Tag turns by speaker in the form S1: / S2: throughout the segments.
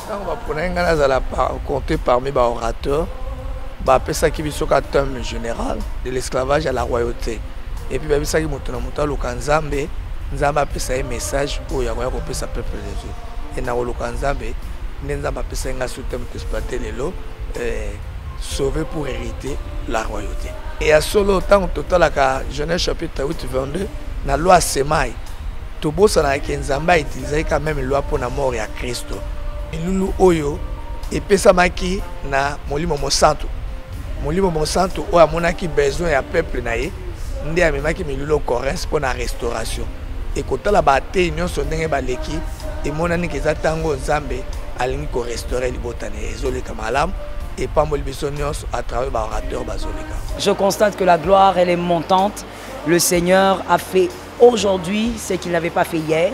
S1: On va compter parmi les orateurs. Ça qui est un terme général de l'esclavage à la royauté. Et puis, ça qui est un Nzambe un message pour le peuple de Dieu. Et dans le Nzambe, Nzambe a soutenu sauver pour hériter la royauté. Et à ce temps, total, la Genèse chapitre 8, 22, la loi Semaï, tout beau, ça n'a Nzambe utilisé quand même la loi pour la mort à Christ. Et nous, Oyo, et Pesamaki, na Molimo Monsanto. Molimo Monsanto, où a besoin d'un peuple naïe, ndé a memaki milulo Corinthe pour la restauration. Et quand la bataille, nous sommes dans baleki, et mon année qui est tango Nzambe, alingi ko restaurer les botanes, les kamalam, et pas à travers l'orateur bazoleka.
S2: Je constate que la gloire, elle est montante. Le Seigneur a fait aujourd'hui ce qu'il n'avait pas fait hier,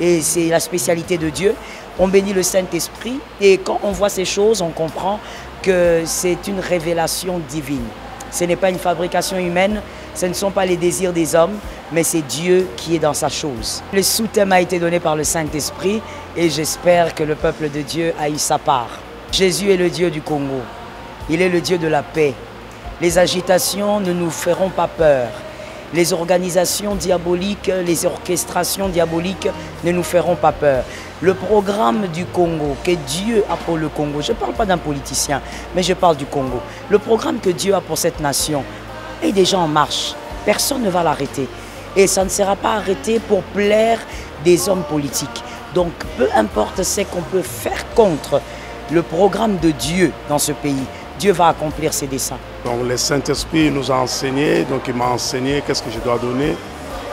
S2: et c'est la spécialité de Dieu. On bénit le Saint-Esprit, et quand on voit ces choses, on comprend que c'est une révélation divine. Ce n'est pas une fabrication humaine, ce ne sont pas les désirs des hommes, mais c'est Dieu qui est dans sa chose. Le sous-thème a été donné par le Saint-Esprit et j'espère que le peuple de Dieu a eu sa part. Jésus est le Dieu du Congo. Il est le Dieu de la paix. Les agitations ne nous feront pas peur. Les organisations diaboliques, les orchestrations diaboliques ne nous feront pas peur. Le programme du Congo que Dieu a pour le Congo, je ne parle pas d'un politicien, mais je parle du Congo. Le programme que Dieu a pour cette nation est déjà en marche. Personne ne va l'arrêter. Et ça ne sera pas arrêté pour plaire des hommes politiques. Donc peu importe ce qu'on peut faire contre le programme de Dieu dans ce pays, Dieu va accomplir ses desseins.
S3: Donc le Saint-Esprit nous a enseigné, donc il m'a enseigné qu'est-ce que je dois donner.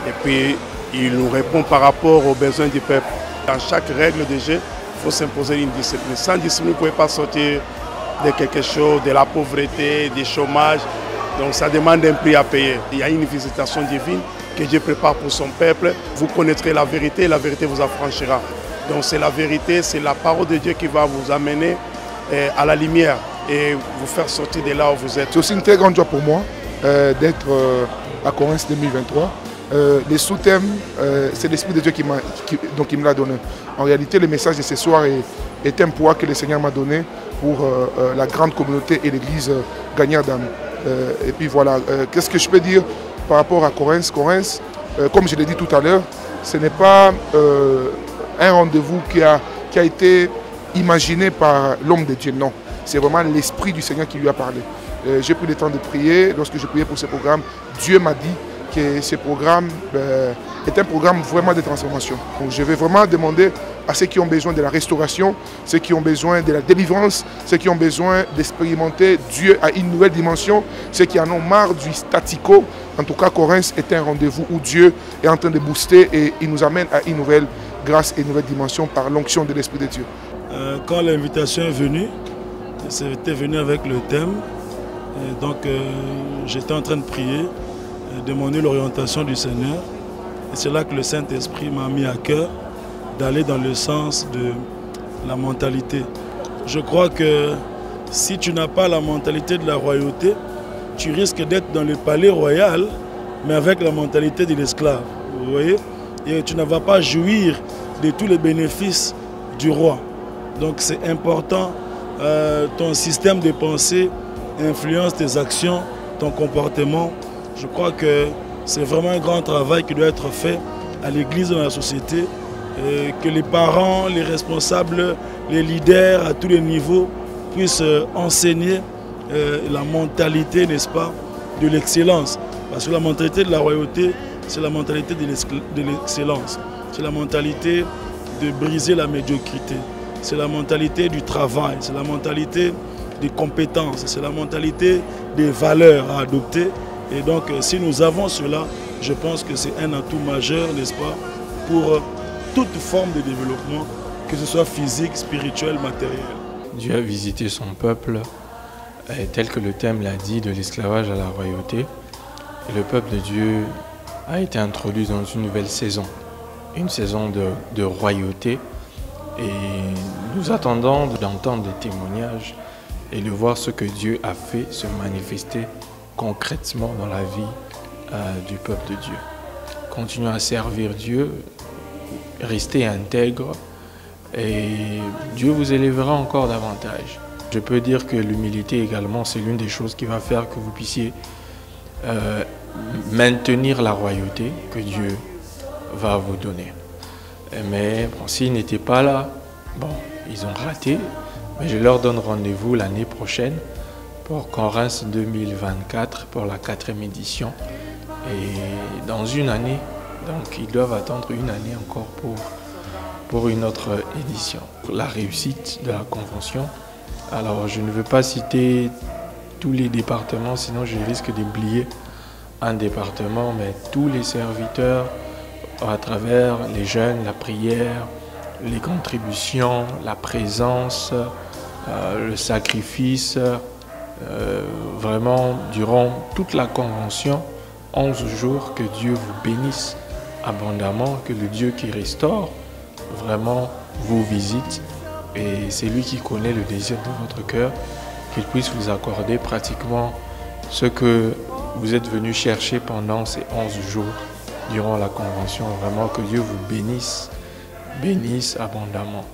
S3: Et puis il nous répond par rapport aux besoins du peuple. Dans chaque règle de jeu, il faut s'imposer une discipline. Sans discipline, vous ne pouvez pas sortir de quelque chose, de la pauvreté, du chômage. Donc ça demande un prix à payer. Il y a une visitation divine que Dieu prépare pour son peuple. Vous connaîtrez la vérité et la vérité vous affranchira. Donc c'est la vérité, c'est la parole de Dieu qui va vous amener à la lumière et vous faire sortir de là où vous êtes.
S4: C'est aussi une très grande joie pour moi d'être à Corinthe 2023. Les sous-thèmes, c'est l'Esprit de Dieu qui me l'a donné. En réalité, le message de ce soir est un poids que le Seigneur m'a donné pour la grande communauté et l'Église gagnante d'âme. Et puis voilà, qu'est-ce que je peux dire par rapport à Corinthe? Corinthe, comme je l'ai dit tout à l'heure, ce n'est pas un rendez-vous qui a été imaginé par l'homme de Dieu, non. C'est vraiment l'Esprit du Seigneur qui lui a parlé. J'ai pris le temps de prier. Lorsque je priais pour ce programme, Dieu m'a dit que ce programme est un programme vraiment de transformation. Donc je vais vraiment demander à ceux qui ont besoin de la restauration, ceux qui ont besoin de la délivrance, ceux qui ont besoin d'expérimenter Dieu à une nouvelle dimension, ceux qui en ont marre du statico. En tout cas, Corinthe est un rendez-vous où Dieu est en train de booster et il nous amène à une nouvelle grâce et une nouvelle dimension par l'onction de l'Esprit de Dieu.
S5: Quand l'invitation est venue, c'était venu avec le thème. Et donc j'étais en train de prier, demander l'orientation du Seigneur. Et c'est là que le Saint-Esprit m'a mis à cœur d'aller dans le sens de la mentalité. Je crois que si tu n'as pas la mentalité de la royauté, tu risques d'être dans le palais royal, mais avec la mentalité de l'esclave. Vous voyez? Et tu ne vas pas jouir de tous les bénéfices du roi. Donc c'est important, ton système de pensée influence tes actions, ton comportement. Je crois que c'est vraiment un grand travail qui doit être fait à l'Église, dans la société, que les parents, les responsables, les leaders à tous les niveaux puissent enseigner la mentalité, n'est-ce pas, de l'excellence. Parce que la mentalité de la royauté, c'est la mentalité de l'excellence. C'est la mentalité de briser la médiocrité. C'est la mentalité du travail, c'est la mentalité des compétences, c'est la mentalité des valeurs à adopter. Et donc, si nous avons cela, je pense que c'est un atout majeur, n'est-ce pas, pour toute forme de développement, que ce soit physique, spirituel, matériel.
S6: Dieu a visité son peuple, tel que le thème l'a dit, de l'esclavage à la royauté. Et le peuple de Dieu a été introduit dans une nouvelle saison, une saison de royauté. Et nous attendons d'entendre des témoignages et de voir ce que Dieu a fait se manifester concrètement dans la vie du peuple de Dieu. Continuons à servir Dieu, rester intègre, et Dieu vous élèvera encore davantage. Je peux dire que l'humilité également, c'est l'une des choses qui va faire que vous puissiez maintenir la royauté que Dieu va vous donner. Mais bon, s'ils n'étaient pas là, bon, ils ont raté, mais je leur donne rendez-vous l'année prochaine pour Conference 2024, pour la 4e édition. Et dans une année, donc ils doivent attendre une année encore pour une autre édition. La réussite de la convention, alors je ne veux pas citer tous les départements, sinon je risque d'oublier un département, mais tous les serviteurs, à travers les jeunes, la prière, les contributions, la présence, le sacrifice, vraiment durant toute la convention, 11 jours, que Dieu vous bénisse abondamment, que le Dieu qui restaure vraiment vous visite, et c'est lui qui connaît le désir de votre cœur, qu'il puisse vous accorder pratiquement ce que vous êtes venu chercher pendant ces 11 jours durant la convention. Vraiment que Dieu vous bénisse abondamment.